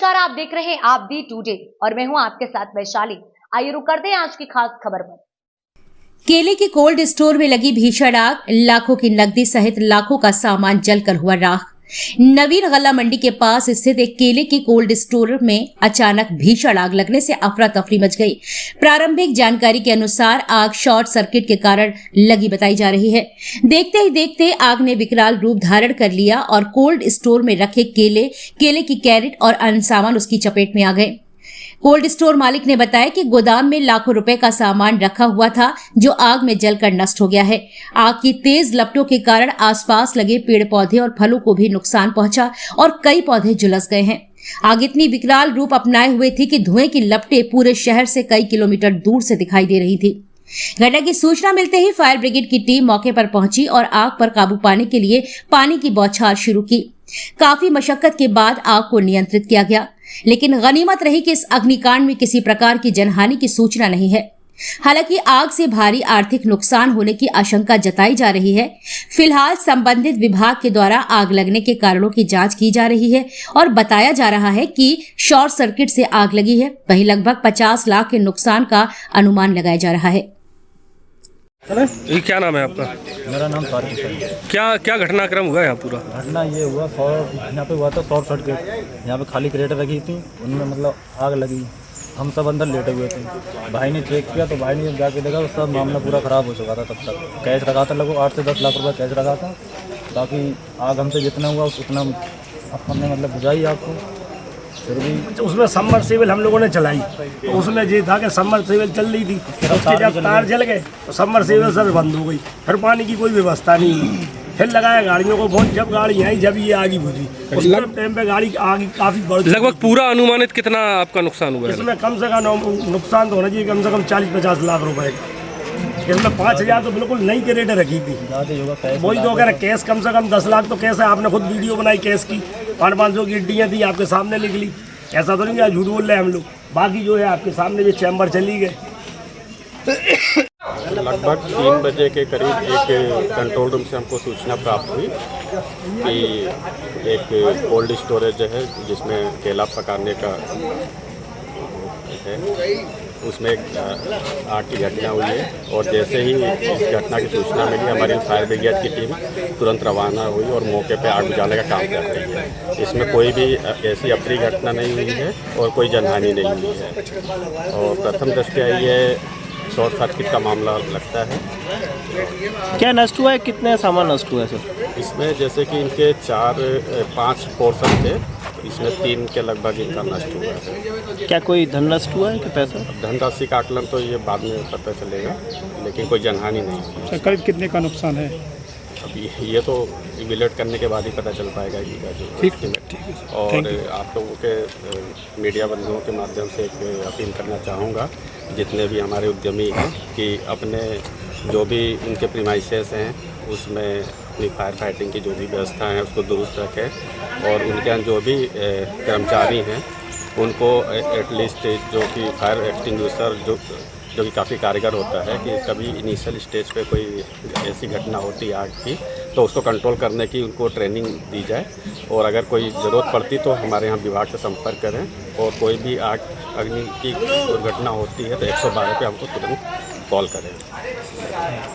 नमस्कार, आप देख रहे हैं आप दी टुडे और मैं हूं आपके साथ वैशाली। आइए रुक करते हैं आज की खास खबर पर। केले के कोल्ड स्टोर में लगी भीषण आग, लाखों की नकदी सहित लाखों का सामान जलकर हुआ राख। नवीन गल्ला मंडी के पास स्थित एक केले के कोल्ड स्टोर में अचानक भीषण आग लगने से अफरा तफरी मच गई। प्रारंभिक जानकारी के अनुसार आग शॉर्ट सर्किट के कारण लगी बताई जा रही है। देखते ही देखते आग ने विकराल रूप धारण कर लिया और कोल्ड स्टोर में रखे केले की कैरेट और अन्य सामान उसकी चपेट में आ गए। कोल्ड स्टोर मालिक ने बताया कि गोदाम में लाखों रुपए का सामान रखा हुआ था जो आग में जलकर नष्ट हो गया है। आग की तेज लपटों के कारण आसपास लगे पेड़ पौधे और फलों को भी नुकसान पहुंचा और कई पौधे झुलस गए हैं। आग इतनी विकराल रूप अपनाए हुए थी कि धुएं की लपटें पूरे शहर से कई किलोमीटर दूर से दिखाई दे रही थी। घटना की सूचना मिलते ही फायर ब्रिगेड की टीम मौके पर पहुंची और आग पर काबू पाने के लिए पानी की बौछार शुरू की। काफी मशक्कत के बाद आग को नियंत्रित किया गया, लेकिन गनीमत रही कि इस अग्निकांड में किसी प्रकार की जनहानि की सूचना नहीं है। हालांकि आग से भारी आर्थिक नुकसान होने की आशंका जताई जा रही है। फिलहाल संबंधित विभाग के द्वारा आग लगने के कारणों की जांच की जा रही है और बताया जा रहा है कि शॉर्ट सर्किट से आग लगी है। वहीं लगभग 50 लाख के नुकसान का अनुमान लगाया जा रहा है। ये क्या नाम है आपका? मेरा नाम तारिक है। क्या घटनाक्रम हुआ यहाँ पूरा? घटना ये हुआ यहाँ पे हुआ था शॉर्ट सर्किट। यहाँ पे खाली क्रेट रखी थी, उनमें मतलब आग लगी। हम सब अंदर लेटे हुए थे। भाई ने चेक किया तो भाई ने जब जाके देखा तो सब मामला पूरा ख़राब हो चुका था। तब तक कैश रखा था, लगभग 8 से 10 लाख रुपये कैश रखा था। बाकी आग हमसे जितना हुआ उतना हमने मतलब बुझाई आग को। फिर भी उसमें सबमर्सिबल हम लोगों ने चलाई तो उसमें ये था कि सबमर्सिबल चल रही थी, उसके जब तार जल गए तो सबमर्सिबल सर बंद हो गई। फिर पानी की कोई व्यवस्था नहीं। फिर लगाया गाड़ियों को फोन, जब गाड़ी आई जब ये आगी बुझी। उस टाइम पे गाड़ी आगे काफ़ी बढ़ लगभग पूरा अनुमानित कितना आपका नुकसान हुआ है? इसमें कम से कम नुकसान तो होना चाहिए कम से कम 40-50 लाख रुपए का। इसमें 5,000 तो बिल्कुल नई क्रेटें रखी थी। वही तो अगर कैश कम से कम 10 लाख तो कैश है। आपने खुद वीडियो बनाई कैश की, 500 की इड्डियाँ थी आपके सामने लिख ली। ऐसा तो नहीं है झूठ बोल रहे हैं हम लोग। बाकी जो है आपके सामने जो चैम्बर चली गए। लगभग 3 बजे के करीब एक कंट्रोल रूम से हमको सूचना प्राप्त हुई कि एक कोल्ड स्टोरेज है जिसमें केला पकाने का है, उसमें एक आग की घटना हुई है। और जैसे ही इस घटना की सूचना मिली हमारी फायर ब्रिगेड की टीम तुरंत रवाना हुई और मौके पर आग बुझाने का काम कर रही है। इसमें कोई भी ऐसी अप्रिय घटना नहीं हुई है और कोई जनहानि नहीं हुई है। और प्रथम दृष्टया ये शॉर्ट सर्किट का मामला लगता है। क्या नष्ट हुआ है? कितने सामान नष्ट हुआ है सर? इसमें जैसे कि इनके 4-5 पोर्शन थे, इसमें 3 के लगभग इनका नष्ट हुआ है। क्या कोई धन नष्ट हुआ है कि पैसा? धनराशि का आकलन तो ये बाद में पता चलेगा, लेकिन कोई जनहानि नहीं हुई। सर करीब कितने का नुकसान है? अभी ये तो इवेल्यूएट करने के बाद ही पता चल पाएगा इनका जो। ठीक है। और आप लोगों के मीडिया बंधुओं के माध्यम से एक अपील करना चाहूँगा जितने भी हमारे उद्यमी हैं कि अपने जो भी उनके प्रीमाइसेस हैं उसमें अपनी फायर फाइटिंग की जो भी व्यवस्था है उसको दुरुस्त रखें। और उनके यहाँ जो भी कर्मचारी हैं उनको एटलीस्ट जो कि फायर एक्सटिंग्विशर जो कि काफ़ी कारगर होता है कि कभी इनिशियल स्टेज पे कोई ऐसी घटना होती है आग की तो उसको कंट्रोल करने की उनको ट्रेनिंग दी जाए। और अगर कोई ज़रूरत पड़ती तो हमारे यहाँ विभाग से संपर्क करें। और कोई भी आग अग्नि की दुर्घटना होती है तो 112 पे हमको तुरंत कॉल करें।